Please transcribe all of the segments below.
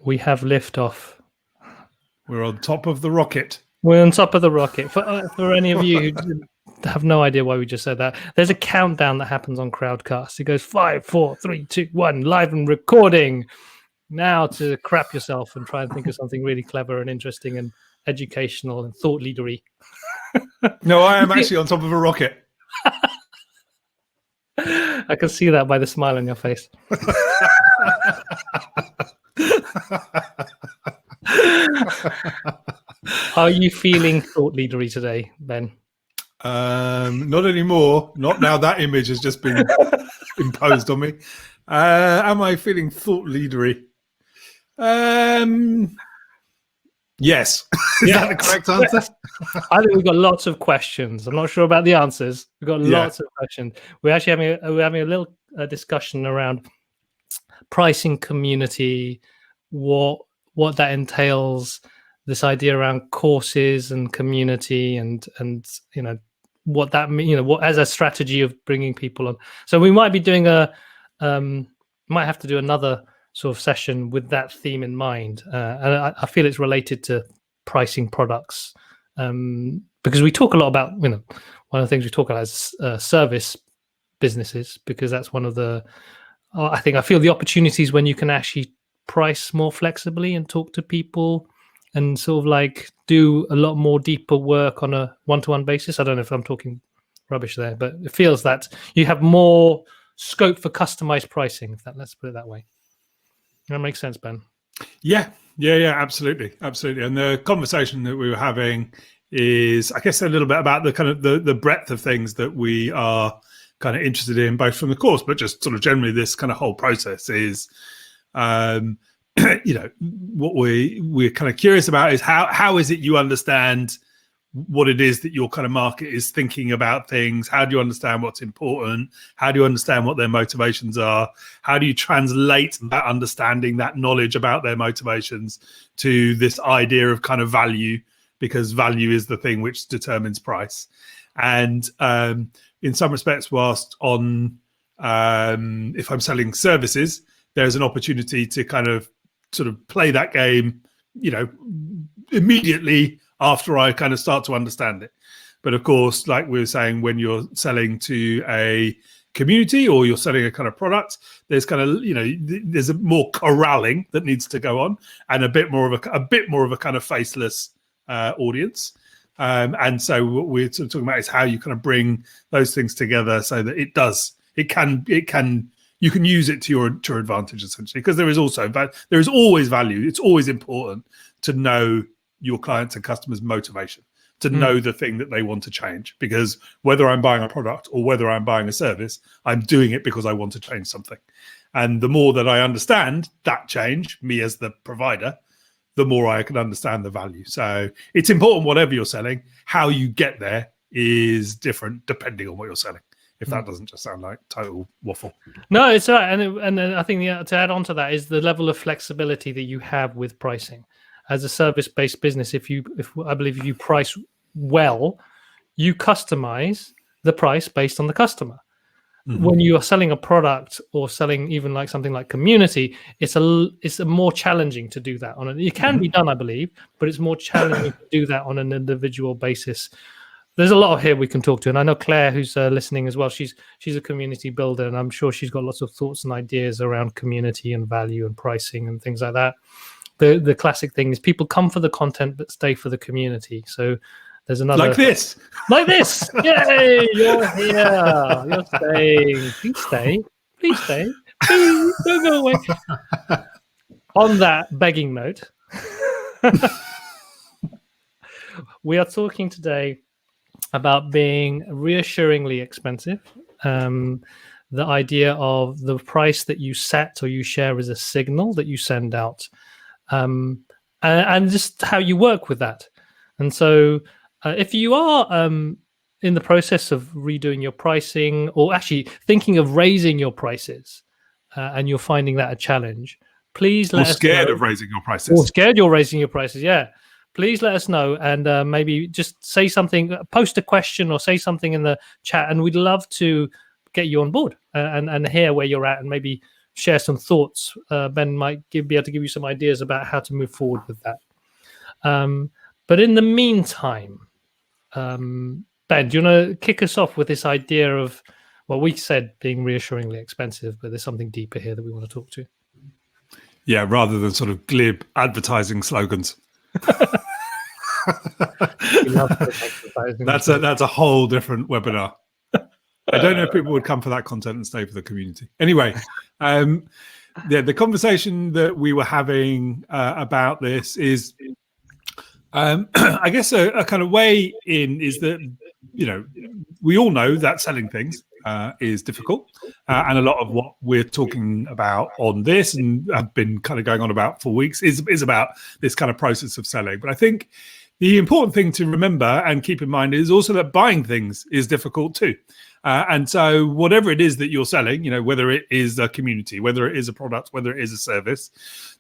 We have liftoff. We're on top of the rocket. We're on top of the rocket. For any of you who have no idea why we just said that, there's a countdown that happens on Crowdcast. It goes 5, 4, 3, 2, 1, live and recording. Now to crap yourself and try and think of something really clever and interesting and educational and thought leadery. No, I am actually on top of a rocket. I can see that by the smile on your face. Are you feeling thought leadery today, Ben? Not anymore. Not now that image has just been imposed on me. Am I feeling thought leadery? Yes. Is that the correct answer? I think we've got lots of questions. I'm not sure about the answers. We've got lots of questions. We're actually having a little discussion around pricing community, what that entails, this idea around courses and community, and what that what as a strategy of bringing people on. So we might be doing might have to do another sort of session with that theme in mind, and I feel it's related to pricing products, because we talk a lot about one of the things we talk about is service businesses, because that's one of the I feel the opportunities when you can actually price more flexibly and talk to people and sort of like do a lot more deeper work on a one-to-one basis. I don't know if I'm talking rubbish there, but it feels that you have more scope for customized pricing. Let's put it that way. That makes sense, Ben. Yeah, absolutely. And the conversation that we were having is, I guess, a little bit about the kind of the breadth of things that we are kind of interested in, both from the course, but just sort of generally this kind of whole process is, what we're kind of curious about is how is it you understand what it is that your kind of market is thinking about things? How do you understand what's important? How do you understand what their motivations are? How do you translate that understanding, that knowledge about their motivations to this idea of kind of value? Because value is the thing which determines price. And in some respects, whilst on if I'm selling services, there's an opportunity to kind of sort of play that game, immediately after I kind of start to understand it. But of course, like we were saying, when you're selling to a community or you're selling a kind of product, there's kind of, there's a more corralling that needs to go on, and a bit more of a kind of faceless audience. And so what we're sort of talking about is how you kind of bring those things together so that you can use it to your advantage, essentially, because there is always value. It's always important to know your clients and customers' motivation, to know the thing that they want to change, because whether I'm buying a product or whether I'm buying a service, I'm doing it because I want to change something. And the more that I understand that change, me as the provider, the more I can understand the value. So it's important, whatever you're selling, how you get there is different depending on what you're selling. If that doesn't just sound like total waffle. No, it's right. And I think to add on to that is the level of flexibility that you have with pricing. As a service-based business, if I believe if you price well, you customize the price based on the customer. Mm-hmm. When you are selling a product or selling even like something like community, it's a more challenging to do that it can be done, I believe, but it's more challenging to do that on an individual basis. There's a lot here we can talk to, and I know Claire, who's listening as well. She's a community builder, and I'm sure she's got lots of thoughts and ideas around community and value and pricing and things like that. The classic thing is people come for the content but stay for the community. So there's another like this. Yay! You're here. You're staying. Please stay. Please don't go away. On that begging note, we are talking today about being reassuringly expensive. The idea of the price that you set or you share is a signal that you send out, and just how you work with that. And so if you are in the process of redoing your pricing, or actually thinking of raising your prices, and you're finding that a challenge, please let us know. Or scared of raising your prices. Or scared you're raising your prices, yeah. Please let us know, and maybe just say something, post a question or say something in the chat, and we'd love to get you on board and hear where you're at, and maybe share some thoughts. Ben might be able to give you some ideas about how to move forward with that. But in the meantime, Ben, do you want to kick us off with this idea of, well, we said being reassuringly expensive, but there's something deeper here that we want to talk to. Yeah, rather than sort of glib advertising slogans. That's a whole different webinar. I don't know if people would come for that content and stay for the community. Anyway, the conversation that we were having about this is, I guess a kind of way in is that, we all know that selling things is difficult, and a lot of what we're talking about on this and have been kind of going on about for weeks is about this kind of process of selling. But I think the important thing to remember and keep in mind is also that buying things is difficult too. And so whatever it is that you're selling, whether it is a community, whether it is a product, whether it is a service,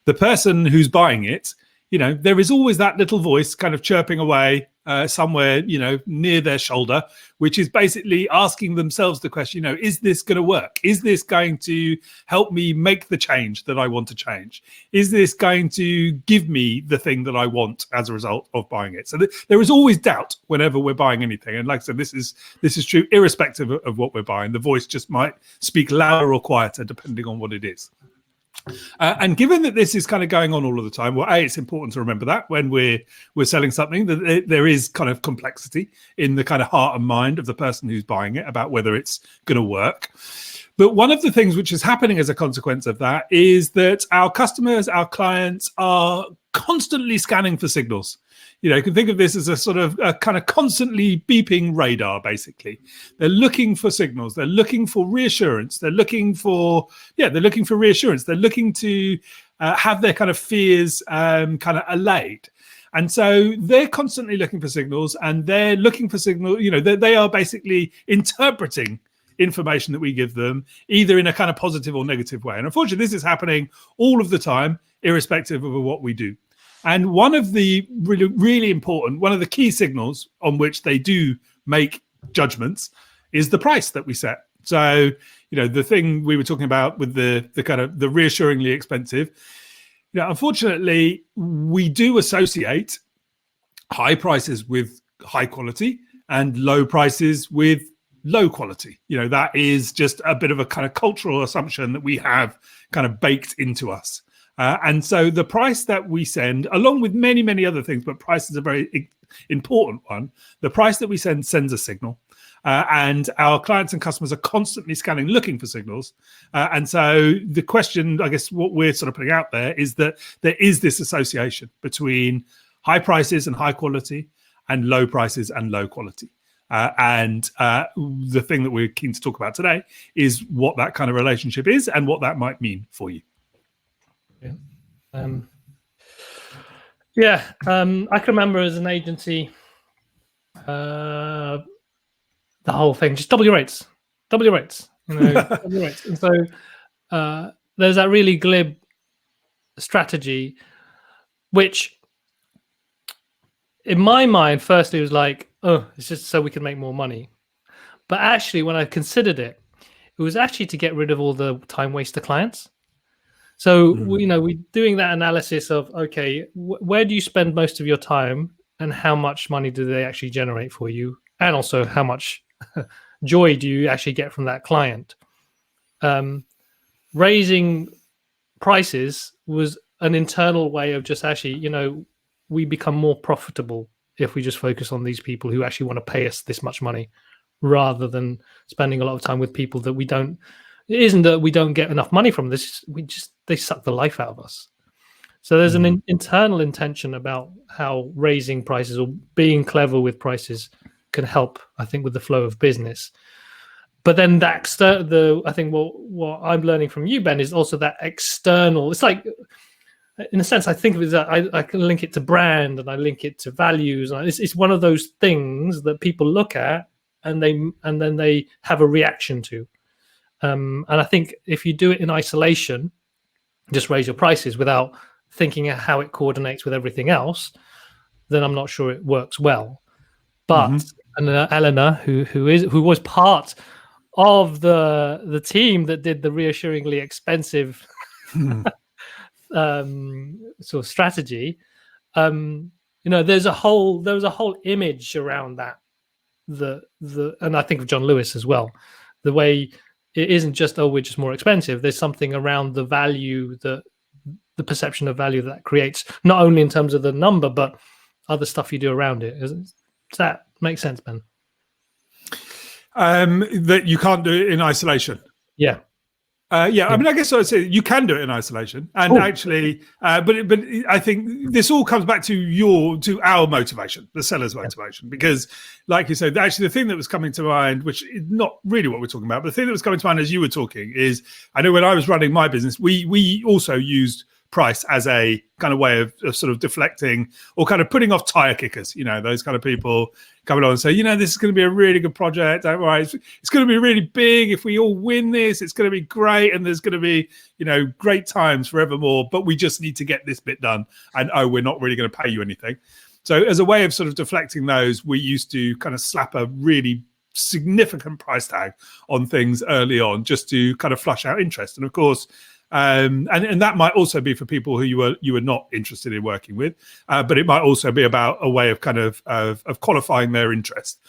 the person who's buying it, there is always that little voice kind of chirping away somewhere, near their shoulder, which is basically asking themselves the question, is this going to work? Is this going to help me make the change that I want to change? Is this going to give me the thing that I want as a result of buying it? So there is always doubt whenever we're buying anything. And like I said, this is true irrespective of what we're buying. The voice just might speak louder or quieter depending on what it is. And given that this is kind of going on all of the time, well, it's important to remember that when we're selling something, that there is kind of complexity in the kind of heart and mind of the person who's buying it about whether it's going to work. But one of the things which is happening as a consequence of that is that our customers, our clients are constantly scanning for signals. You can think of this as a sort of a kind of constantly beeping radar, basically. They're looking for signals. They're looking for reassurance. They're looking for reassurance. They're looking to have their kind of fears kind of allayed. And so they're constantly looking for signals, and they're looking for signals, they are basically interpreting information that we give them, either in a kind of positive or negative way. And unfortunately, this is happening all of the time, irrespective of what we do. And one of the really, really important, one of the key signals on which they do make judgments is the price that we set. So, the thing we were talking about with the kind of the reassuringly expensive, unfortunately, we do associate high prices with high quality and low prices with low quality. That is just a bit of a kind of cultural assumption that we have kind of baked into us. And so the price that we send, along with many, many other things, but price is a very important one. The price that we sends a signal. And our clients and customers are constantly scanning, looking for signals. And so the question, I guess, what we're sort of putting out there is that there is this association between high prices and high quality and low prices and low quality. And the thing that we're keen to talk about today is what that kind of relationship is and what that might mean for you. I can remember as an agency, the whole thing, just double your rates, double your rates. And so there's that really glib strategy, which in my mind, firstly was like, it's just so we can make more money. But actually, when I considered it, it was actually to get rid of all the time waster clients. So, we're doing that analysis of, okay, where do you spend most of your time and how much money do they actually generate for you? And also how much joy do you actually get from that client? Raising prices was an internal way of just actually, we become more profitable if we just focus on these people who actually want to pay us this much money, rather than spending a lot of time with people that we don't. It isn't that we don't get enough money from this. They suck the life out of us. So there's an internal intention about how raising prices or being clever with prices can help, I think, with the flow of business. But then I think what I'm learning from you, Ben, is also that external. It's like, in a sense, I think of it that I can link it to brand and I link it to values. It's one of those things that people look at and then they have a reaction to. And I think if you do it in isolation, just raise your prices without thinking how it coordinates with everything else, then I'm not sure it works well. But and Eleanor, who was part of the team that did the reassuringly expensive sort of strategy, there was a whole image around that. And I think of John Lewis as well. The way it isn't just, we're just more expensive. There's something around the value, the perception of value that creates, not only in terms of the number, but other stuff you do around it. Does that make sense, Ben? That you can't do it in isolation. Yeah. I mean, I guess I'd say you can do it in isolation, and actually, but I think this all comes back to our motivation, the seller's motivation, because, like you said, actually, the thing that was coming to mind, which is not really what we're talking about, but the thing that was coming to mind as you were talking is, I know when I was running my business, we also used price as a kind of way of sort of deflecting or kind of putting off tire kickers, those kind of people coming on and say, this is going to be a really good project. Don't worry, it's going to be really big. If we all win this, it's going to be great. And there's going to be, great times forevermore, but we just need to get this bit done. And, we're not really going to pay you anything. So as a way of sort of deflecting those, we used to kind of slap a really significant price tag on things early on just to kind of flush out interest. And of course, and that might also be for people who you were not interested in working with, but it might also be about a way of kind of qualifying their interest.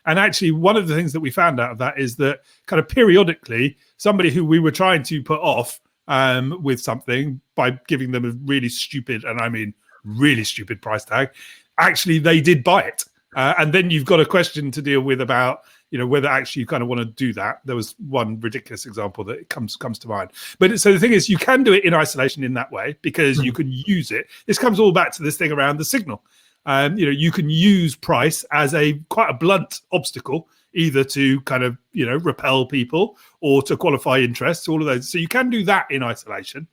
And actually, one of the things that we found out of that is that kind of periodically, somebody who we were trying to put off with something by giving them a really stupid, and I mean really stupid price tag, actually they did buy it. And then you've got a question to deal with about, whether actually you kind of want to do that. There was one ridiculous example that comes to mind. But so the thing is, you can do it in isolation in that way because you can use it. This comes all back to this thing around the signal. You can use price as quite a blunt obstacle, either to kind of, repel people or to qualify interest, all of those. So you can do that in isolation.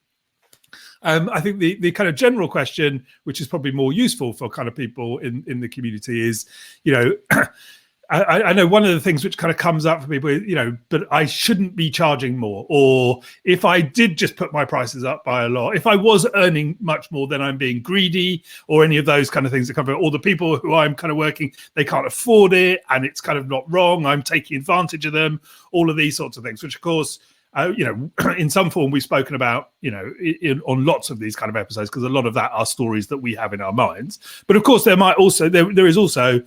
I think the kind of general question, which is probably more useful for kind of people in the community, is, I know one of the things which kind of comes up for people is, but I shouldn't be charging more. Or if I did just put my prices up by a lot, if I was earning much more, then I'm being greedy, or any of those kind of things that come from it. Or the people who I'm kind of working, they can't afford it and it's kind of not wrong. I'm taking advantage of them, all of these sorts of things, which of course, in some form we've spoken about, on lots of these kind of episodes, because a lot of that are stories that we have in our minds. But of course, there is also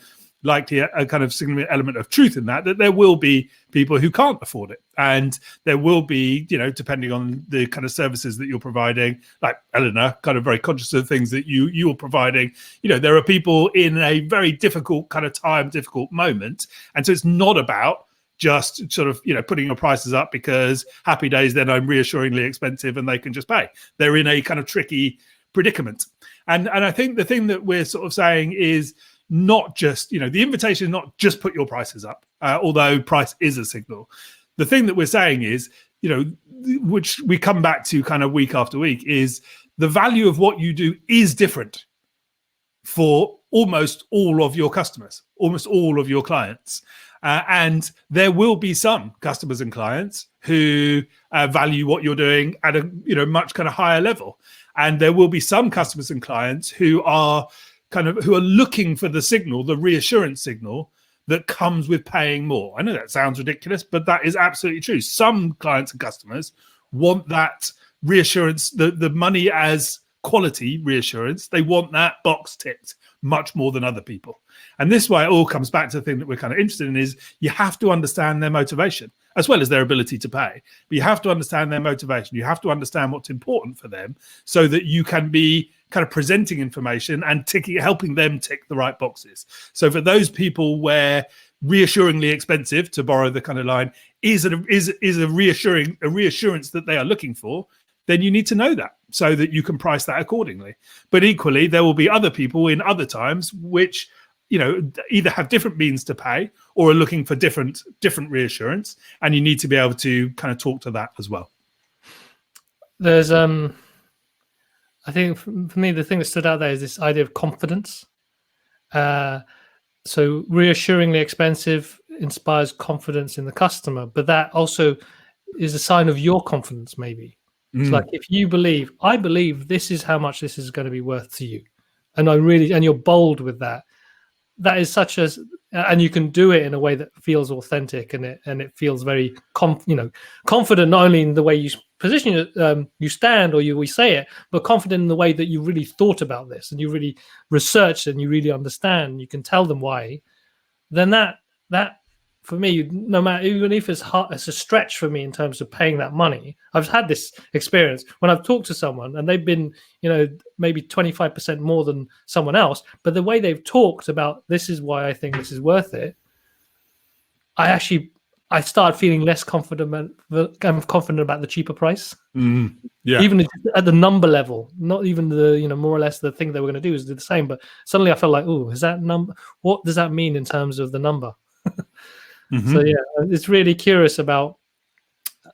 likely a kind of significant element of truth in that there will be people who can't afford it. And there will be, depending on the kind of services that you're providing, like Eleanor, kind of very conscious of the things that you're providing. There are people in a very difficult kind of time, difficult moment. And so it's not about just sort of, putting your prices up because happy days, then I'm reassuringly expensive and they can just pay. They're in a kind of tricky predicament. And I think the thing that we're sort of saying is not just, the invitation is not just put your prices up, although price is a signal. The thing that we're saying is, which we come back to kind of week after week, is the value of what you do is different for almost all of your customers, almost all of your clients. And there will be some customers and clients who value what you're doing at a much kind of higher level. And there will be some customers and clients who are looking for the signal, the reassurance signal that comes with paying more. I know that sounds ridiculous, but that is absolutely true. Some clients and customers want that reassurance, the money as quality reassurance. They want that box ticked much more than other people. And this way it all comes back to the thing that we're kind of interested in, is you have to understand their motivation as well as their ability to pay. But you have to understand their motivation. You have to understand what's important for them so that you can be kind of presenting information and helping them tick the right boxes. So for those people where reassuringly expensive, to borrow the kind of line, is a reassurance that they are looking for, then you need to know that so that you can price that accordingly. But equally, there will be other people in other times which, either have different means to pay or are looking for different reassurance, and you need to be able to kind of talk to that as well. There's I think for me, the thing that stood out there is this idea of confidence. So reassuringly expensive inspires confidence in the customer, but that also is a sign of your confidence, maybe. It's like, if you believe, I believe this is how much this is going to be worth to you, and you're bold with that. That is such a and you can do it in a way that feels authentic, and it feels very confident, not only in the way you position it, you stand, or we say it, but confident in the way that you really thought about this and you really researched and you really understand. You can tell them why. Then that for me, no matter, even if it's hard, it's a stretch for me in terms of paying that money. I've had this experience when I've talked to someone and they've been, maybe 25% more than someone else, but the way they've talked about, this is why I think this is worth it, I start feeling less confident. I'm confident about the cheaper price. Yeah. Even at the number level, not even the, more or less the thing that we're going to do is do the same. But suddenly I felt like, oh, is that number? What does that mean in terms of the number? So yeah, it's really curious about.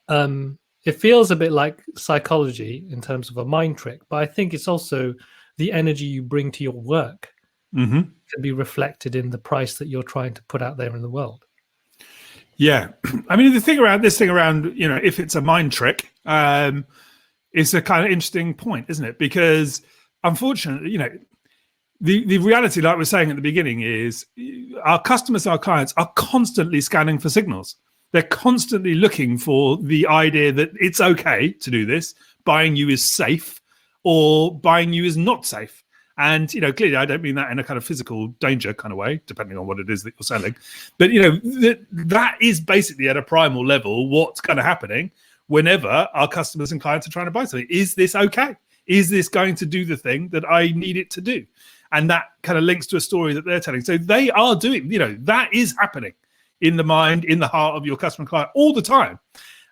It feels a bit like psychology in terms of a mind trick, but I think it's also the energy you bring to your work can be reflected in the price that you're trying to put out there in the world. Yeah, I mean, the thing around if it's a mind trick, is a kind of interesting point, isn't it? Because unfortunately, the reality, like we're saying at the beginning, is our customers, our clients are constantly scanning for signals. They're constantly looking for the idea that it's okay to do this, buying you is safe, or buying you is not safe. And, clearly I don't mean that in a kind of physical danger kind of way, depending on what it is that you're selling. But, that is basically at a primal level what's kind of happening whenever our customers and clients are trying to buy something. Is this okay? Is this going to do the thing that I need it to do? And that kind of links to a story that they're telling. So they are doing, that is happening in the mind, in the heart of your customer and client all the time.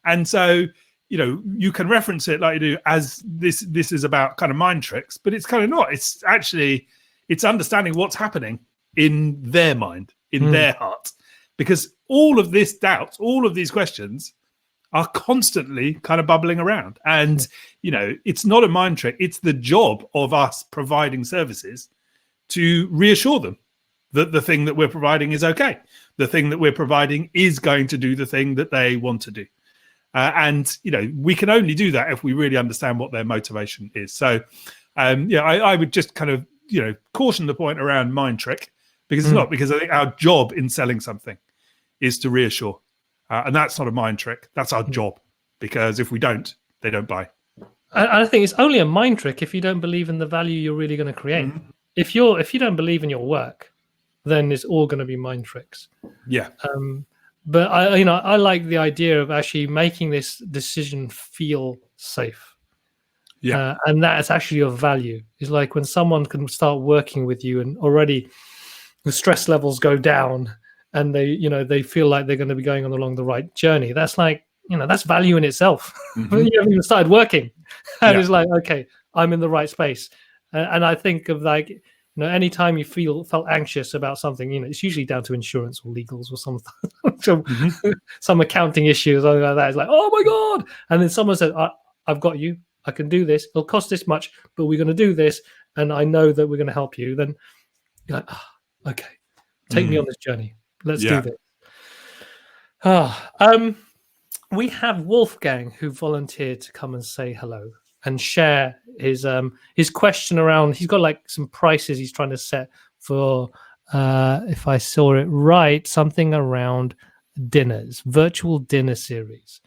And so, you can reference it like you do as this is about kind of mind tricks, but it's kind of not. It's actually, it's understanding what's happening in their mind, in their heart, because all of this doubt, all of these questions are constantly kind of bubbling around. And, it's not a mind trick. It's the job of us providing services to reassure them that the thing that we're providing is okay. The thing that we're providing is going to do the thing that they want to do. And, we can only do that if we really understand what their motivation is. So, I would just kind of, caution the point around mind trick, because it's not, because I think our job in selling something is to reassure. And that's not a mind trick. That's our job, because if we don't, they don't buy. I think it's only a mind trick if you don't believe in the value you're really going to create. If you don't believe in your work, then it's all going to be mind tricks. Yeah. But I like the idea of actually making this decision feel safe. Yeah. And that is actually of value. It's like when someone can start working with you and already the stress levels go down and they feel like they're going to be going along the right journey. That's like, that's value in itself. You haven't even started working. And it's like, okay, I'm in the right space. And I think of like, anytime you felt anxious about something, it's usually down to insurance or legals or something, some accounting issues, something like that. It's like, oh my God. And then someone said, I've got you. I can do this. It'll cost this much, but we're going to do this. And I know that we're going to help you. Then you're like, okay, take me on this journey. Let's do this. We have Wolfgang who volunteered to come and say hello and share his question around. He's got like some prices he's trying to set for, if I saw it right, something around dinners, virtual dinner series.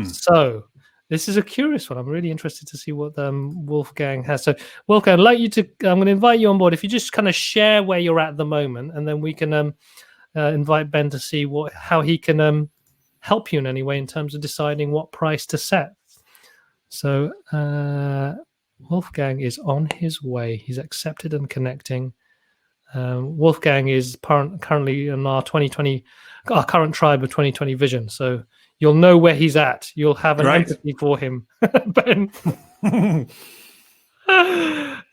So this is a curious one. I'm really interested to see what Wolfgang has. So Wolfgang, I'd like you to, I'm going to invite you on board. If you just kind of share where you're at the moment, and then we can invite Ben to see how he can help you in any way in terms of deciding what price to set. So Wolfgang is on his way. He's accepted and connecting. Wolfgang is currently in our current tribe of 2020 vision. So you'll know where he's at. You'll have an empathy for him, Ben.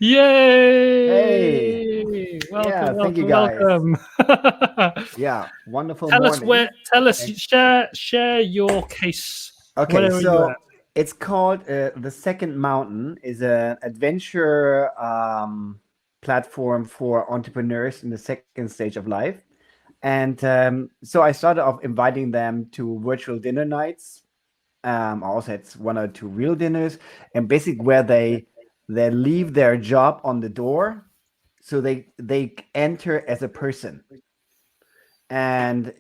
Yay! Hey! Thank you guys. Welcome. Yeah, wonderful. Tell us, share your case. Okay, so it's called The Second Mountain. Is an adventure platform for entrepreneurs in the second stage of life. And so I started off inviting them to virtual dinner nights. I also had 1 or 2 real dinners, and basically where they leave their job on the door, so they enter as a person. And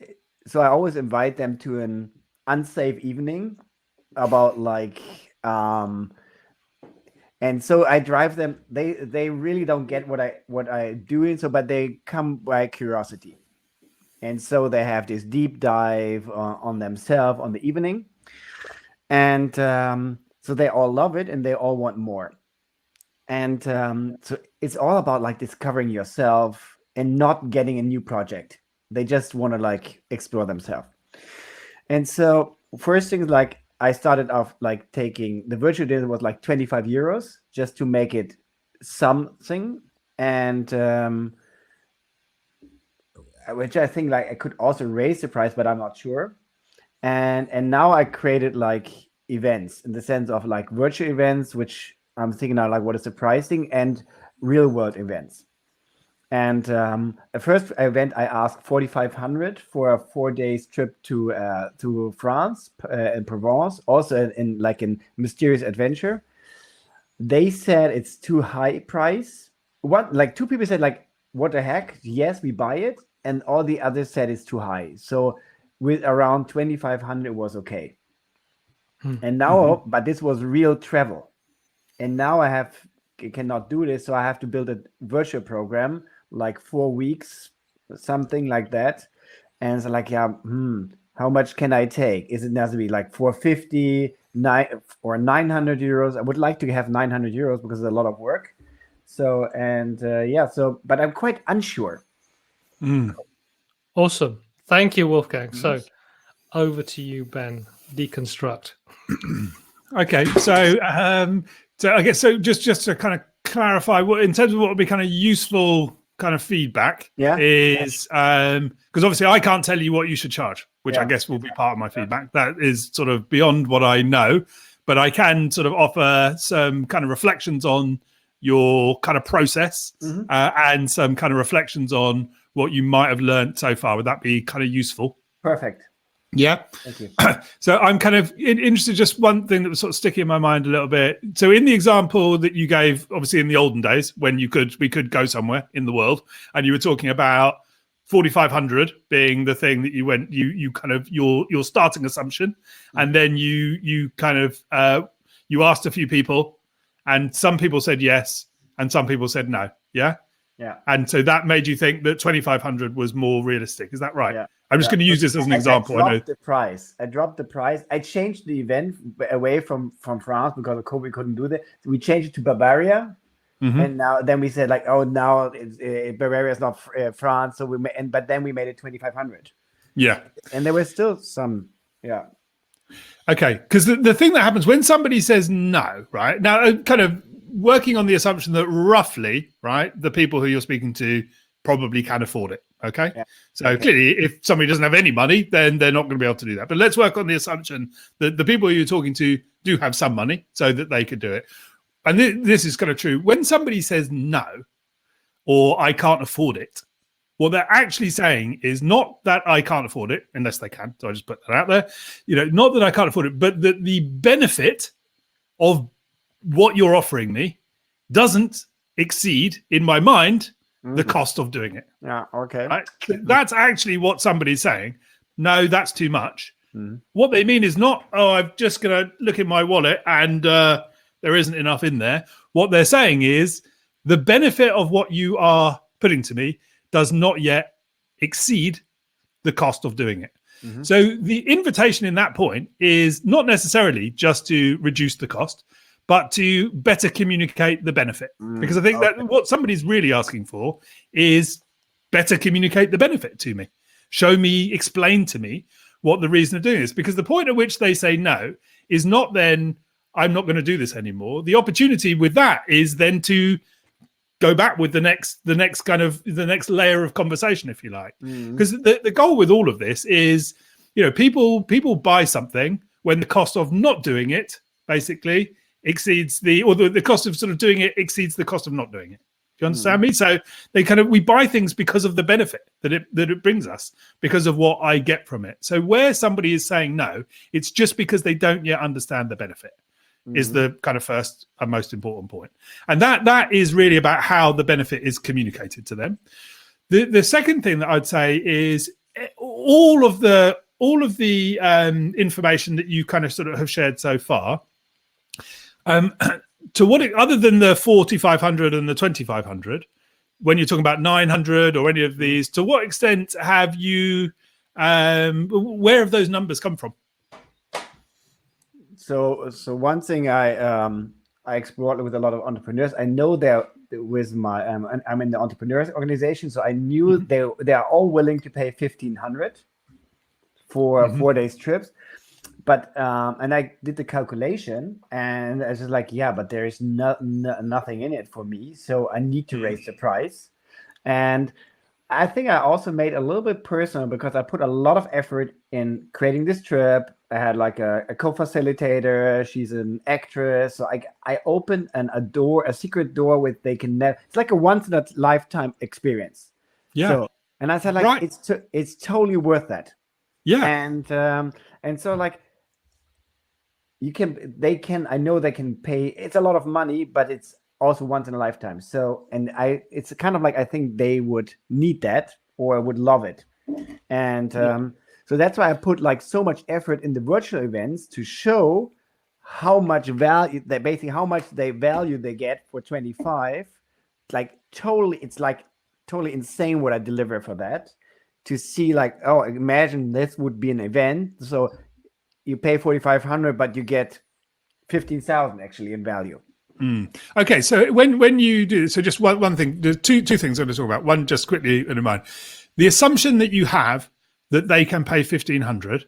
so I always invite them to an unsafe evening about like and so I drive them. They really don't get what I doing. So, but they come by curiosity, and so they have this deep dive on themselves on the evening, and so they all love it and they all want more. And so it's all about like discovering yourself and not getting a new project. They just want to like explore themselves. And so first thing is like I started off like taking the virtual dinner was like 25 euros just to make it something. And which I think like I could also raise the price, but I'm not sure. And now I created like events in the sense of like virtual events, which I'm thinking now like what is the pricing, and real world events. And the first event I asked 4,500 for a 4 days trip to France in Provence, also in like in mysterious adventure. They said it's too high price. What like two people said like what the heck? Yes, we buy it, and all the others said it's too high. So with around 2,500 was okay. And now, but this was real travel, and now I cannot do this, so I have to build a virtual program like 4 weeks, something like that. And it's like, yeah, how much can I take? Is it necessary like 450, 900 euros? I would like to have 900 euros because it's a lot of work. So, and but I'm quite unsure. Awesome. Thank you, Wolfgang. So over to you, Ben. Deconstruct. Okay. So I guess just to kind of clarify what in terms of what would be kind of useful kind of feedback is because obviously I can't tell you what you should charge, which I guess will be part of my feedback. That is sort of beyond what I know, but I can sort of offer some kind of reflections on your kind of process and some kind of reflections on what you might have learned so far. Would that be kind of useful? Perfect. Yeah. Thank you. So I'm kind of interested, just one thing that was sort of sticking in my mind a little bit. So in the example that you gave, obviously in the olden days when we could go somewhere in the world, and you were talking about 4,500 being the thing that you kind of your starting assumption, and then you kind of you asked a few people, and some people said yes, and some people said no. Yeah. Yeah. And so that made you think that 2,500 was more realistic. Is that right? Yeah. I'm just going to use this as an example. I dropped the price. I changed the event away from France because of COVID. We couldn't do that. So we changed it to Bavaria, and then we said like, oh, now Bavaria is not France. So but then we made it 2,500. Yeah, and there were still some. Yeah. Okay, because the thing that happens when somebody says no, right now, kind of working on the assumption that roughly, right, the people who you're speaking to probably can afford it. Okay. Yeah. So clearly, if somebody doesn't have any money, then they're not going to be able to do that. But let's work on the assumption that the people you're talking to do have some money so that they could do it. And this is kind of true. When somebody says no, or I can't afford it, what they're actually saying is not that I can't afford it, unless they can. So I just put that out there. Not that I can't afford it, but that the benefit of what you're offering me doesn't exceed, in my mind, the cost of doing it. Yeah. Okay. Right? That's actually what somebody's saying. No, that's too much. What they mean is not, oh, I'm just going to look in my wallet and there isn't enough in there. What they're saying is the benefit of what you are putting to me does not yet exceed the cost of doing it. So the invitation in that point is not necessarily just to reduce the cost, but to better communicate the benefit. Because I think that what somebody's really asking for is better communicate the benefit to me. Show me, explain to me what the reason of doing this. Because the point at which they say no is not then, I'm not going to do this anymore. The opportunity with that is then to go back with the next layer of conversation, if you like. Because the goal with all of this is, people buy something when the cost of not doing it basically exceeds the cost of sort of doing it exceeds the cost of not doing it. Do you understand me? So we buy things because of the benefit that it brings us, because of what I get from it. So where somebody is saying no, it's just because they don't yet understand the benefit. Is the kind of first and most important point. And that is really about how the benefit is communicated to them. The second thing that I'd say is all of the information that you kind of sort of have shared so far, to what, other than the 4,500 and the 2,500, when you're talking about 900 or any of these, to what extent have you, where have those numbers come from? So one thing I explored with a lot of entrepreneurs. I know they're with my I'm in the entrepreneurs organization, so I knew they are all willing to pay 1,500 for 4 days trips. But and I did the calculation, and I was just like, yeah, but there is nothing in it for me, so I need to raise the price. And I think I also made a little bit personal because I put a lot of effort in creating this trip. I had like a co-facilitator. She's an actress, so I opened a secret door with they can never. It's like a once in a lifetime experience. Yeah. So, and I said like Right. it's totally worth that. Yeah. And so like I know they can pay. It's a lot of money, but it's also once in a lifetime. So, and it's kind of like, I think they would need that or would love it. And so that's why I put like so much effort in the virtual events to show how much value they value they get for 25. It's like totally insane what I deliver for that. To see like, oh, imagine this would be an event. So you pay 4,500, but you get 15,000 actually in value. Okay, so when you do, so just one thing, there's two things I'm going to talk about. One, just quickly in mind, the assumption that you have that they can pay 1,500,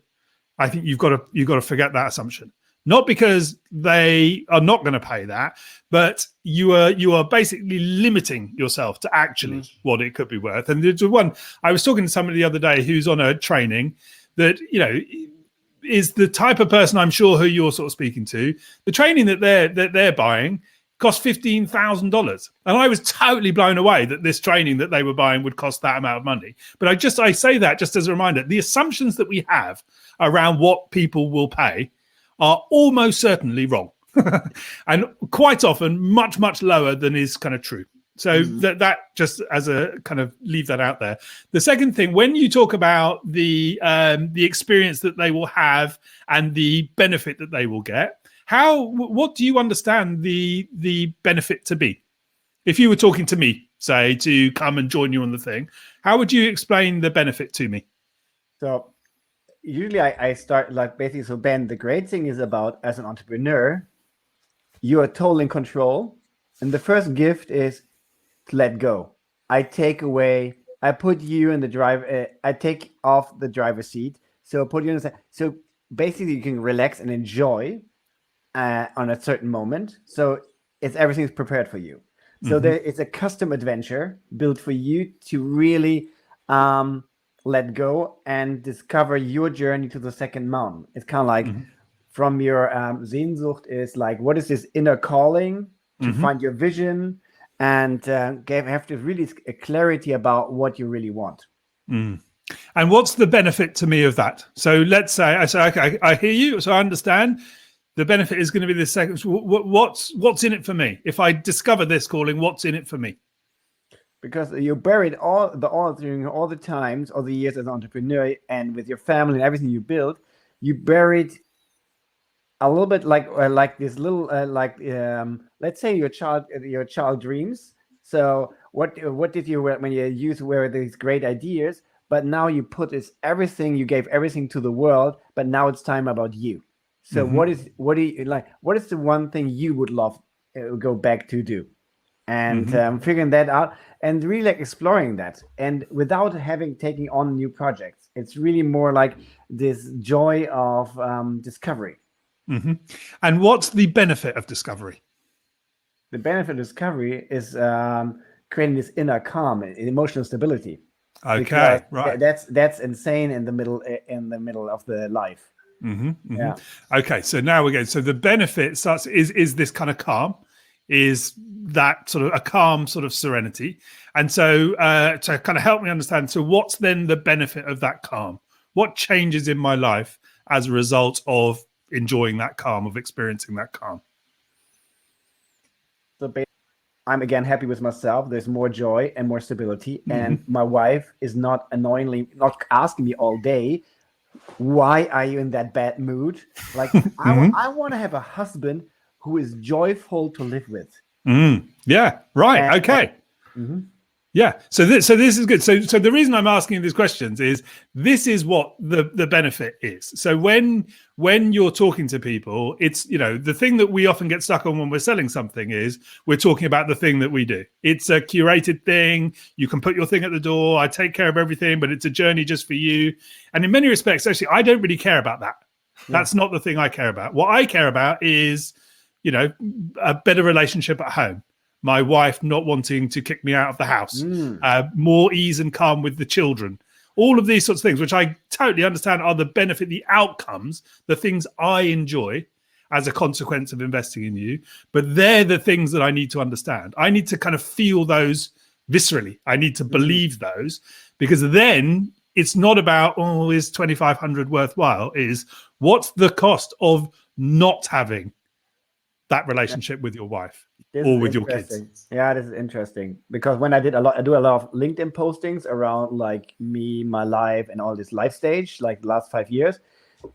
I think you've got to forget that assumption. Not because they are not going to pay that, but you are basically limiting yourself to actually what it could be worth. And there's one, I was talking to somebody the other day who's on a training that, is the type of person I'm sure who you're sort of speaking to. The training that they're buying cost $15,000, and I was totally blown away that this training that they were buying would cost that amount of money. But I say that just as a reminder: the assumptions that we have around what people will pay are almost certainly wrong, and quite often much lower than is kind of true. So that just as a kind of leave that out there. The second thing, when you talk about the experience that they will have and the benefit that they will get, what do you understand the benefit to be? If you were talking to me, say, to come and join you on the thing, how would you explain the benefit to me? So usually I start like basically, so Ben, the great thing is about as an entrepreneur, you are totally in control. And the first gift is to let go. I put you in the driver, I take off the driver's seat. So put you in the, so basically you can relax and enjoy on a certain moment. So everything's prepared for you. So it's a custom adventure built for you to really let go and discover your journey to the second mountain. It's kind of like from your Sehnsucht is like, what is this inner calling to find your vision and have to really clarity about what you really want. And what's the benefit to me of that? So let's say I hear you, so I understand. The benefit is going to be the second. What's in it for me? If I discover this calling, what's in it for me? Because you buried during all the times, all the years as an entrepreneur, and with your family and everything you built, you buried a little bit like this little let's say your child dreams. So what did you when you were these great ideas, but now you put everything, you gave everything to the world, but now it's time about you. So what is the one thing you would love go back to do? And figuring that out and really like exploring that, and without taking on new projects. It's really more like this joy of discovery. And what's the benefit of discovery? The benefit of discovery is creating this inner calm and emotional stability. Okay, right. That's insane in the middle of the life. Yeah. Okay, so now we're going. So the benefit starts is this kind of calm, is that sort of a calm sort of serenity, and so to kind of help me understand. So what's then the benefit of that calm? What changes in my life as a result of enjoying that calm, of experiencing that calm? I'm again happy with myself. There's more joy and more stability. And my wife is not annoyingly not asking me all day, why are you in that bad mood? Like I want to have a husband who is joyful to live with. Yeah, right. Okay. Yeah. So this is good. So the reason I'm asking these questions is this is what the benefit is. So when you're talking to people, it's, the thing that we often get stuck on when we're selling something is we're talking about the thing that we do. It's a curated thing. You can put your thing at the door. I take care of everything, but it's a journey just for you. And in many respects, actually, I don't really care about that. That's not the thing I care about. What I care about is, a better relationship at home. My wife not wanting to kick me out of the house, more ease and calm with the children, all of these sorts of things, which I totally understand are the outcomes, the things I enjoy as a consequence of investing in you. But they're the things that I need to understand. I need to kind of feel those viscerally. I need to believe those, because then it's not about, is 2,500 worthwhile? Is what's the cost of not having that relationship with your wife or with your kids? Yeah, this is interesting, because when I do a lot of LinkedIn postings around like me, my life, and all this life stage, like the last 5 years.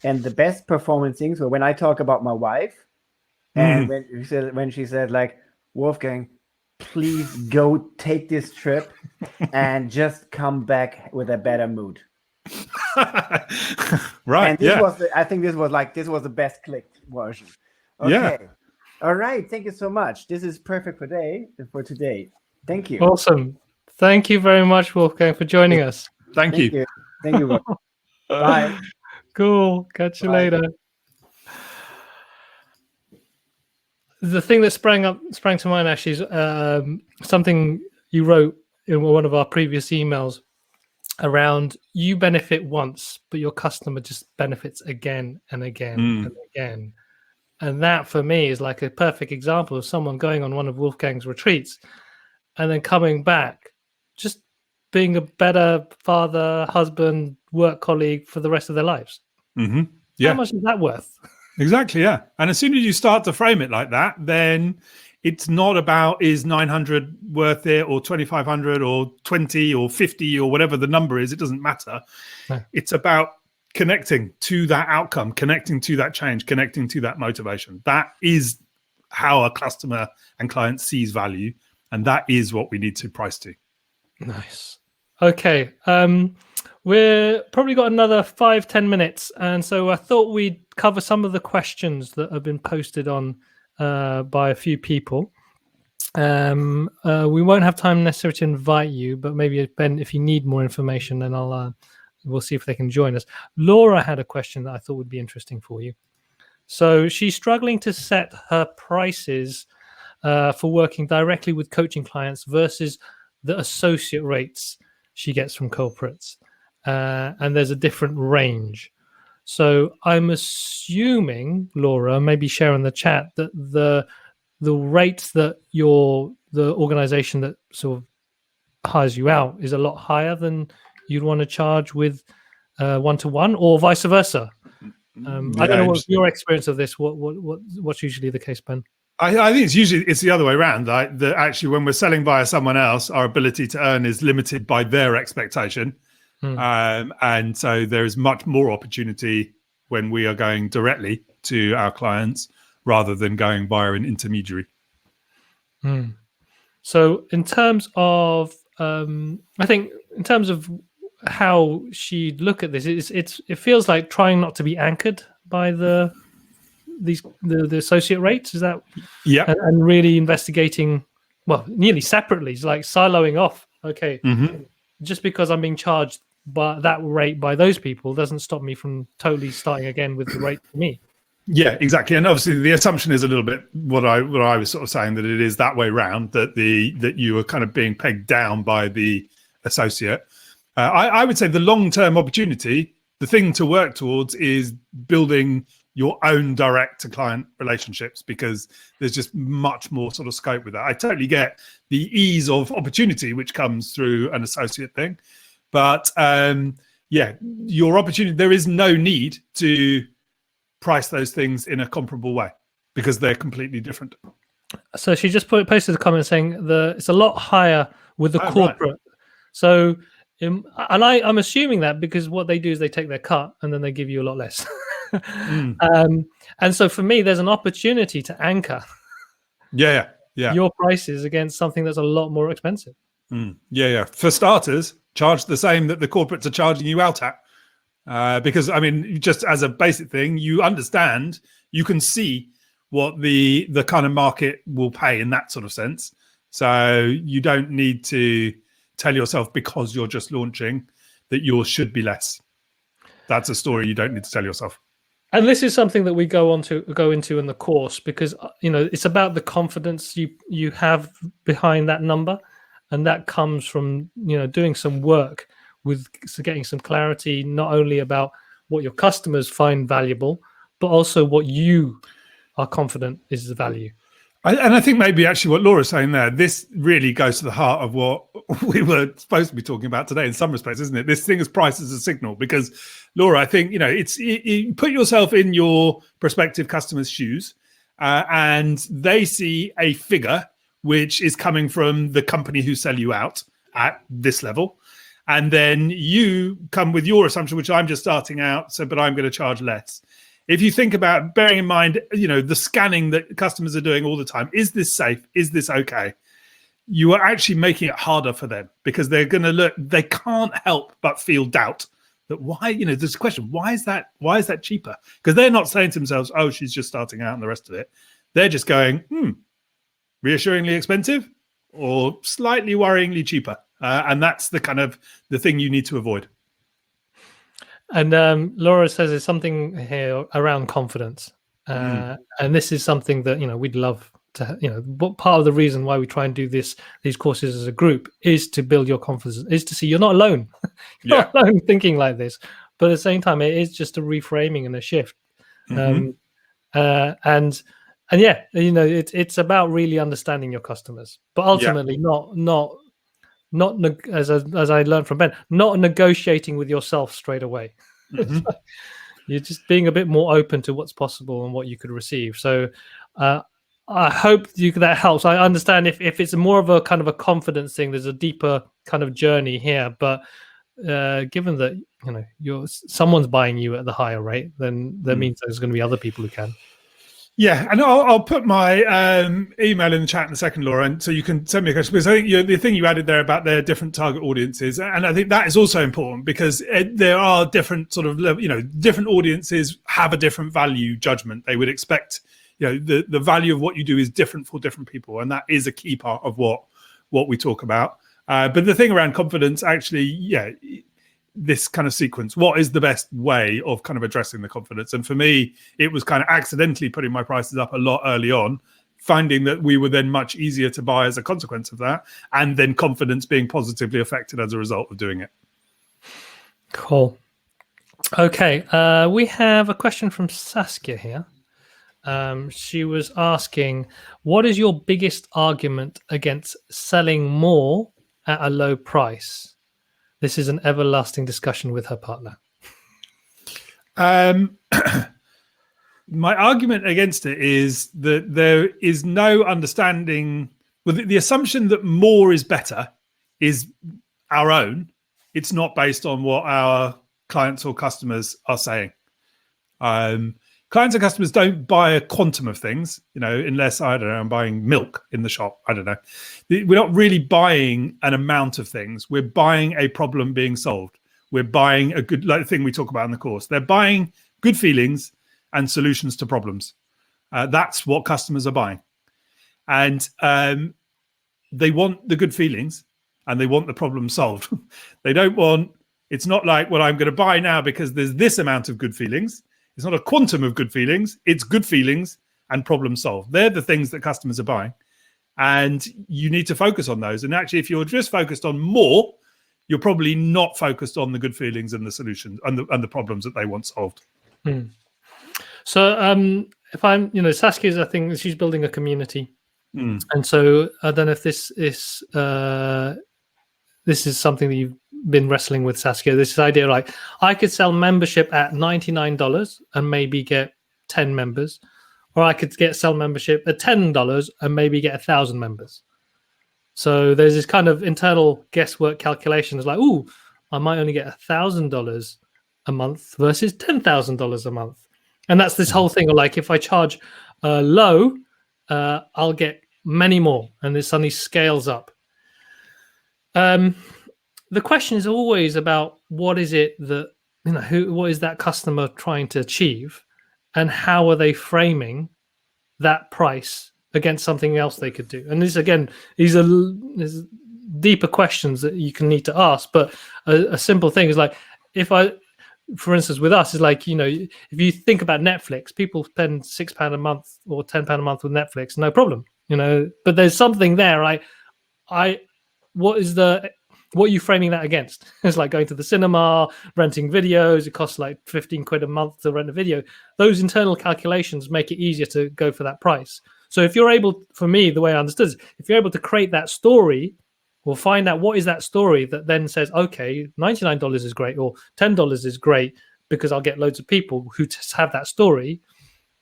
And the best performing things were when I talk about my wife, and when she said like, Wolfgang, please go take this trip and just come back with a better mood. Right. And this was I think this was the best clicked version. Okay. Yeah. All right. Thank you so much. This is perfect for today. Thank you. Awesome. Thank you very much, Wolfgang, for joining us. Thank you. Thank you. Bye. Cool. Catch you later. The thing that sprang to mind actually is something you wrote in one of our previous emails around you benefit once, but your customer just benefits again and again and again. And that for me is like a perfect example of someone going on one of Wolfgang's retreats and then coming back, just being a better father, husband, work colleague for the rest of their lives. Yeah. How much is that worth? Exactly. Yeah. And as soon as you start to frame it like that, then it's not about is 900 worth it or 2,500 or 20 or 50 or whatever the number is. It doesn't matter. No. It's about connecting to that outcome, connecting to that change, connecting to that motivation. That is how a customer and client sees value. And that is what we need to price to. Nice. Okay. We're probably got another 5-10 minutes. And so I thought we'd cover some of the questions that have been posted on by a few people. We won't have time necessarily to invite you, but maybe Ben, if you need more information, then we'll see if they can join us. Laura had a question that I thought would be interesting for you. So she's struggling to set her prices for working directly with coaching clients versus the associate rates she gets from corporates. And there's a different range. So I'm assuming, Laura, maybe share in the chat, that the rates that the organization that sort of hires you out is a lot higher than you'd want to charge with one-to-one, or vice versa. I don't know what's your experience of this. What's usually the case, Ben? I think it's the other way around. That actually, when we're selling via someone else, our ability to earn is limited by their expectation, and so there is much more opportunity when we are going directly to our clients rather than going via an intermediary. So, in terms of, I think, in terms of how she'd look at this, it feels like trying not to be anchored by the associate rates. Is that and really investigating, well, nearly separately. It's like siloing off. Okay, just because I'm being charged by that rate by those people doesn't stop me from totally starting again with the rate for me. Yeah, exactly. And obviously the assumption is a little bit what I was sort of saying, that it is that way round, that you are kind of being pegged down by the associate. I would say the long-term opportunity, the thing to work towards, is building your own direct to client relationships, because there's just much more sort of scope with that. I totally get the ease of opportunity which comes through an associate thing, but your opportunity, there is no need to price those things in a comparable way because they're completely different. So she just posted a comment saying it's a lot higher with the Oh, right. corporate. So, and I'm assuming that because what they do is they take their cut and then they give you a lot less. And so for me, there's an opportunity to anchor Yeah. your prices against something that's a lot more expensive. Yeah. For starters, charge the same that the corporates are charging you out at. Because, I mean, just as a basic thing, you understand, you can see what the kind of market will pay in that sort of sense. So you don't need to tell yourself because you're just launching that yours should be less. That's a story you don't need to tell yourself. And this is something that we go into in the course, because it's about the confidence you have behind that number, and that comes from doing some work with getting some clarity, not only about what your customers find valuable, but also what you are confident is the value. And I think maybe actually what Laura's saying there, this really goes to the heart of what we were supposed to be talking about today in some respects, isn't it? This thing is price as a signal, because Laura, I think, you put yourself in your prospective customer's shoes and they see a figure which is coming from the company who sell you out at this level. And then you come with your assumption, which I'm just starting out, but I'm going to charge less. If you think about bearing in mind, the scanning that customers are doing all the time, is this safe? Is this okay? You are actually making it harder for them, because they're going to look, they can't help but feel doubt that why, there's a question, why is that cheaper? Because they're not saying to themselves, oh, she's just starting out and the rest of it. They're just going, reassuringly expensive or slightly worryingly cheaper. And that's the kind of the thing you need to avoid. And Laura says there's something here around confidence. And this is something that, we'd love to, what part of the reason why we try and do these courses as a group is to build your confidence, is to see you're not alone. You're not alone thinking like this. But at the same time, it is just a reframing and a shift. And yeah, it's about really understanding your customers, but ultimately not as I learned from Ben, not negotiating with yourself straight away. You're just being a bit more open to what's possible and what you could receive. So I hope that helps. I understand if it's more of a kind of a confidence thing, there's a deeper kind of journey here. But given that someone's buying you at the higher rate, then that means there's going to be other people who can. Yeah, and I'll put my email in the chat in a second, Laura, and so you can send me a question. Because I think the thing you added there about their different target audiences, and I think that is also important, because there are different sort of, different audiences have a different value judgment. They would expect, the value of what you do is different for different people, and that is a key part of what we talk about. But the thing around confidence, actually, this kind of sequence, what is the best way of kind of addressing the confidence? And for me, it was kind of accidentally putting my prices up a lot early on, finding that we were then much easier to buy as a consequence of that, and then confidence being positively affected as a result of doing it. Cool. Okay, we have a question from Saskia here. She was asking, what is your biggest argument against selling more at a low price? This is an everlasting discussion with her partner. My argument against it is that there is no understanding. Well, the assumption that more is better is our own. It's not based on what our clients or customers are saying. Clients and customers don't buy a quantum of things, unless, I don't know, I'm buying milk in the shop. I don't know. We're not really buying an amount of things. We're buying a problem being solved. We're buying a good thing we talk about in the course. They're buying good feelings and solutions to problems. That's what customers are buying. And they want the good feelings and they want the problem solved. They don't want, it's not like, well, I'm going to buy now because there's this amount of good feelings. It's not a quantum of good feelings. It's good feelings and problem solved. They're the things that customers are buying. And you need to focus on those. And actually, if you're just focused on more, you're probably not focused on the good feelings and the solutions and the problems that they want solved. So if I'm, Saskia's, I think she's building a community. And so I don't know if this is something that you've been wrestling with, Saskia. This idea, like, I could sell membership at $99 and maybe get 10 members, or I could sell membership at $10 and maybe get 1,000 members. So there's this kind of internal guesswork calculation. It's like, ooh, I might only get $1,000 a month versus $10,000 a month. And that's this whole thing of like, if I charge low, I'll get many more, and it suddenly scales up. The question is always about what is it that, what is that customer trying to achieve, and how are they framing that price against something else they could do? And these are deeper questions that you can need to ask. But a simple thing is like, for instance, with us, is like, if you think about Netflix, people spend £6 a month or £10 a month with Netflix, no problem, But there's something there. What are you framing that against? It's like going to the cinema, renting videos. It costs like 15 quid a month to rent a video. Those internal calculations make it easier to go for that price. So if you're able, for me, the way I understood it, if you're able to create that story, or find out what is that story that then says, okay, $99 is great, or $10 is great because I'll get loads of people who just have that story,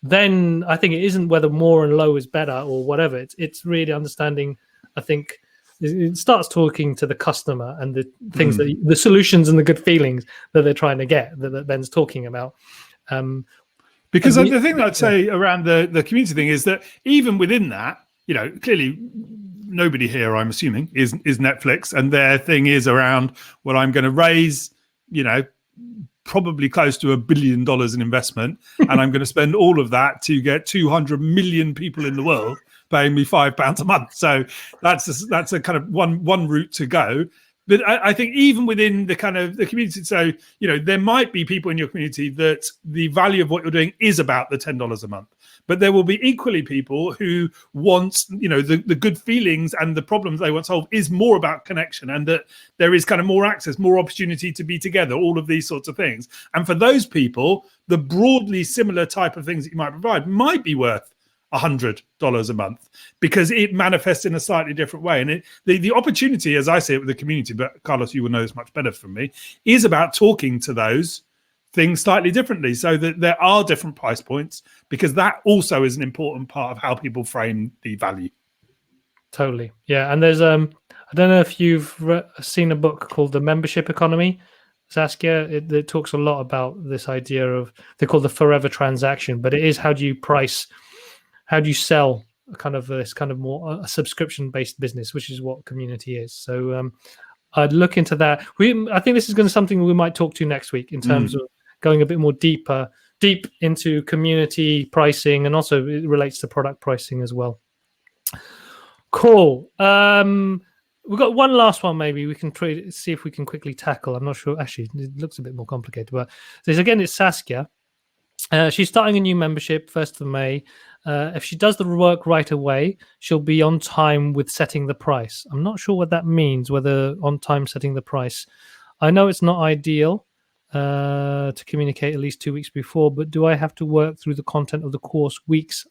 then I think it isn't whether more and low is better or whatever. It's really understanding, I think, it starts talking to the customer and the things that the solutions and the good feelings that they're trying to get, that Ben's talking about. Because the thing that I'd say around the community thing is that even within that, clearly nobody here, I'm assuming, is Netflix, and their thing is around, well, I'm going to raise, probably close to $1 billion in investment, and I'm going to spend all of that to get 200 million people in the world paying me £5 a month. So that's a kind of one route to go. But I think even within the kind of the community, so, there might be people in your community that the value of what you're doing is about the $10 a month. But there will be equally people who want, the good feelings and the problems they want solved is more about connection, and that there is kind of more access, more opportunity to be together, all of these sorts of things. And for those people, the broadly similar type of things that you might provide might be worth $100 a month, because it manifests in a slightly different way. And the opportunity, as I see it with the community, but Carlos, you will know this much better from me, is about talking to those things slightly differently, so that there are different price points, because that also is an important part of how people frame the value. Totally. Yeah. And there's, I don't know if you've seen a book called The Membership Economy, Saskia. It talks a lot about this idea of, they call the forever transaction, but it is how do you sell this kind of more a subscription-based business, which is what community is. So I'd look into that. I think this is going to be something we might talk to next week in terms of going a bit more deep into community pricing, and also it relates to product pricing as well. Cool. We've got one last one. Maybe we can see if we can quickly tackle. I'm not sure. Actually, it looks a bit more complicated. But it's Saskia. She's starting a new membership 1st of May. If she does the work right away, she'll be on time with setting the price. I'm not sure what that means, whether on time setting the price. I know it's not ideal to communicate at least 2 weeks before, but do I have to work through the content of the course weeks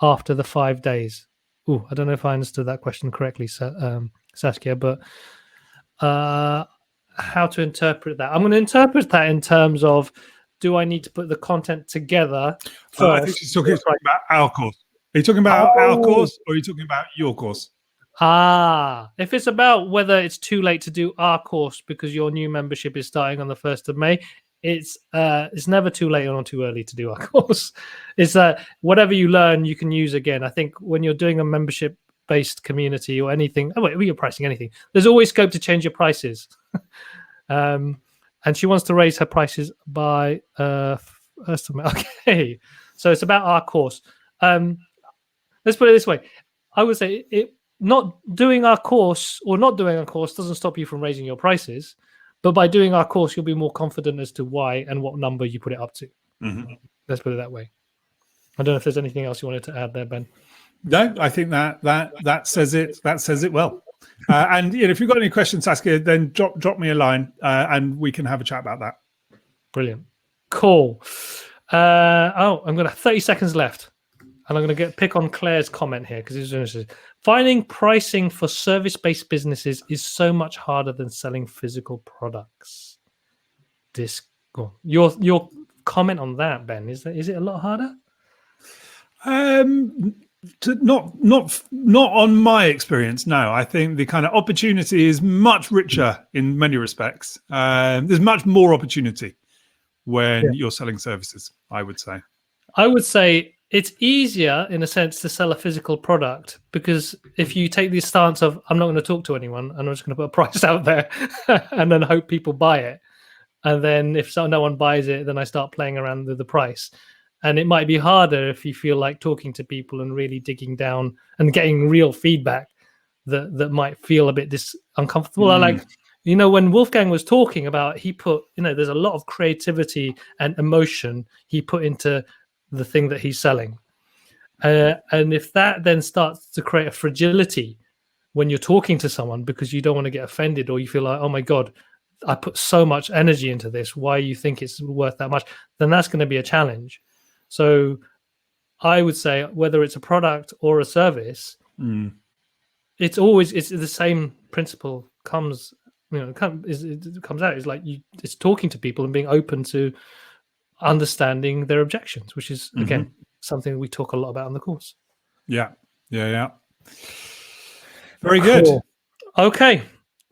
after the 5 days? Ooh, I don't know if I understood that question correctly, Saskia, but how to interpret that? I'm going to interpret that in terms of, do I need to put the content together first? I think she's talking about our course. Are you talking about our course, or are you talking about your course? If it's about whether it's too late to do our course because your new membership is starting on the 1st of May, it's never too late or too early to do our course. It's whatever you learn, you can use again. I think when you're doing a membership-based community or anything, you're pricing anything, there's always scope to change your prices. And she wants to raise her prices by first of May. Okay, so it's about our course. Let's put it this way. I would say not doing our course or not doing our course doesn't stop you from raising your prices, but by doing our course, you'll be more confident as to why and what number you put it up to. Mm-hmm. Let's put it that way. I don't know if there's anything else you wanted to add there, Ben. No, I think that says it. That says it well. And if you've got any questions, Saskia, then drop me a line and we can have a chat about that. Brilliant. Cool. I'm going to have 30 seconds left. And I'm going to pick on Claire's comment here, because it's interesting. Finding pricing for service-based businesses is so much harder than selling physical products. Your comment on that, Ben, is it a lot harder? Not on my experience. No, I think the kind of opportunity is much richer in many respects. There's much more opportunity when you're selling services, I would say. I would say it's easier in a sense to sell a physical product, because if you take the stance of I'm not going to talk to anyone and I'm just going to put a price out there and then hope people buy it, and then if no one buys it, then I start playing around with the price. And it might be harder if you feel like talking to people and really digging down and getting real feedback that might feel a bit uncomfortable. I like, when Wolfgang was talking about, he put, there's a lot of creativity and emotion he put into the thing that he's selling. And if that then starts to create a fragility when you're talking to someone because you don't want to get offended, or you feel like, oh my God, I put so much energy into this, why you think it's worth that much, then that's going to be a challenge. So I would say whether it's a product or a service, it's the same principle comes out. It's like it's talking to people and being open to understanding their objections, which is again something we talk a lot about on the course. Yeah. Very good. Cool. Okay,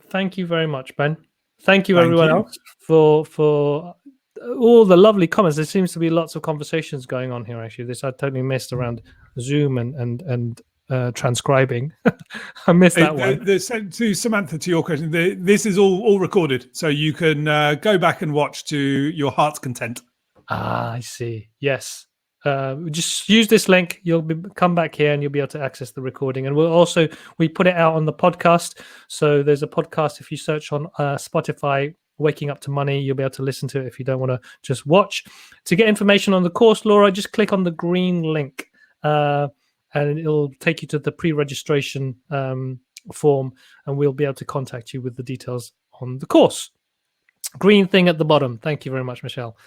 thank you very much, Ben. Thank you everyone else for all the lovely comments. There seems to be lots of conversations going on here. Actually, this I totally missed around Zoom and transcribing. I missed that one. To Samantha, to your question, this is all recorded, so you can go back and watch to your heart's content. I see. Yes. Just use this link. You'll come back here and you'll be able to access the recording. And we put it out on the podcast. So there's a podcast. If you search on Spotify, Waking Up to Money, you'll be able to listen to it if you don't want to just watch. To get information on the course, Laura, just click on the green link and it'll take you to the pre-registration form, and we'll be able to contact you with the details on the course. Green thing at the bottom. Thank you very much, Michelle.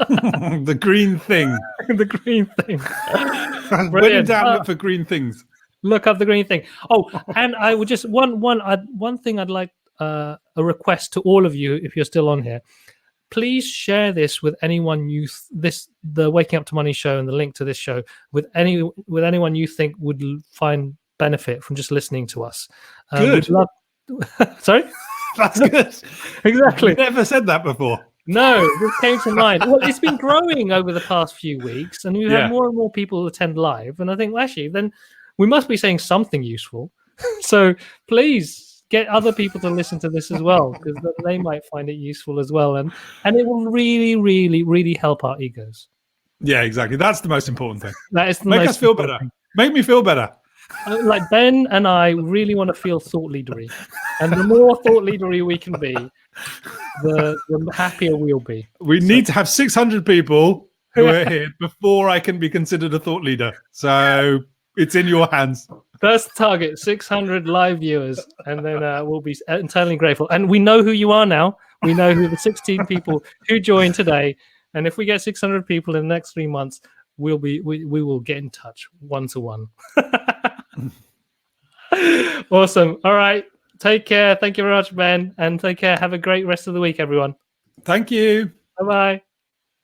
The green thing. The green thing. When in doubt, look for green things. Look up the green thing. Oh, and I would just one thing I'd like a request to all of you, if you're still on here, please share this with anyone the Waking Up to Money show and the link to this show with anyone you think would find benefit from just listening to us. Good. Sorry? That's good. Exactly. Never said that before. No, this came to mind. Well, it's been growing over the past few weeks, and we've had more and more people attend live. And I think, well, actually, then we must be saying something useful. So please get other people to listen to this as well, because they might find it useful as well. And it will really, really, really help our egos. Yeah, exactly. That's the most important thing. That is Make us feel better. Make me feel better. Like Ben and I really want to feel thought leadery. And the more thought leadery we can be, the happier we'll be. We need to have 600 people who are here before I can be considered a thought leader. So it's in your hands. That's the target, 600 live viewers. And then we'll be eternally grateful. And we know who you are now. We know who the 16 people who joined today. And if we get 600 people in the next 3 months, we will get in touch one-to-one. Awesome. All right. Take care. Thank you very much, Ben. And take care. Have a great rest of the week, everyone. Thank you. Bye-bye.